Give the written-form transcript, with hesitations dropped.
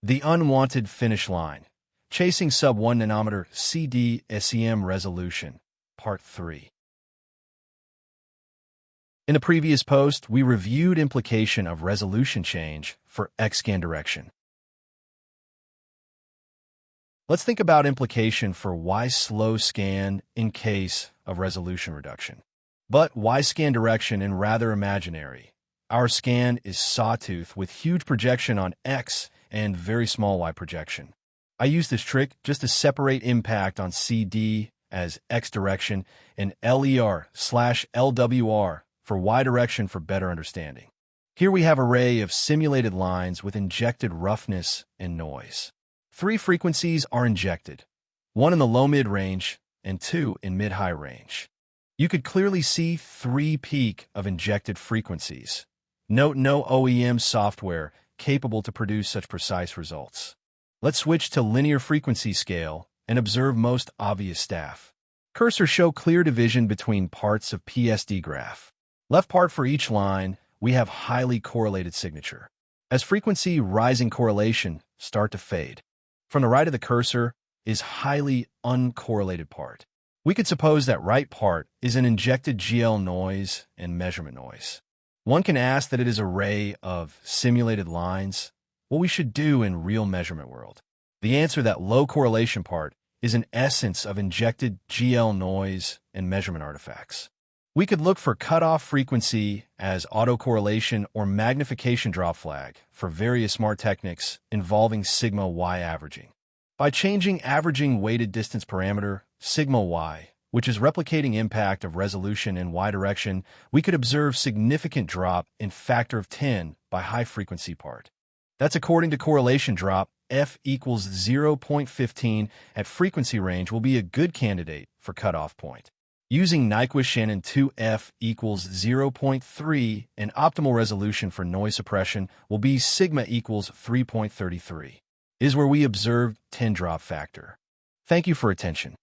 The unwanted finish line. Chasing sub-1 nanometer CD SEM resolution. Part 3. In a previous post, we reviewed implication of resolution change for X-scan direction. Let's think about implication for Y-slow scan in case of resolution reduction. But Y-scan direction in rather imaginary. Our scan is sawtooth with huge projection on X and very small Y projection. I use this trick just to separate impact on CD as X direction and LER/LWR for Y direction for better understanding. Here we have an array of simulated lines with injected roughness and noise. 3 frequencies are injected, 1 in the low-mid range and 2 in mid-high range. You could clearly see 3 peak of injected frequencies. Note no OEM software capable to produce such precise results. Let's switch to linear frequency scale and observe most obvious staff. Cursor show clear division between parts of PSD graph. Left part for each line, we have highly correlated signature. As frequency rising correlation start to fade. From the right of the cursor is highly uncorrelated part. We could suppose that right part is an injected GL noise and measurement noise. One can ask that it is an array of simulated lines, what we should do in real measurement world. The answer that low correlation part is an essence of injected GL noise and measurement artifacts. We could look for cutoff frequency as autocorrelation or magnification drop flag for various smart techniques involving sigma y averaging. By changing averaging weighted distance parameter, sigma y, which is replicating impact of resolution in y direction, we could observe significant drop in factor of 10 by high frequency part. That's according to correlation drop, f equals 0.15 at frequency range will be a good candidate for cutoff point. Using Nyquist-Shannon 2f equals 0.3, an optimal resolution for noise suppression will be sigma equals 3.33, is where we observed 10 drop factor. Thank you for attention.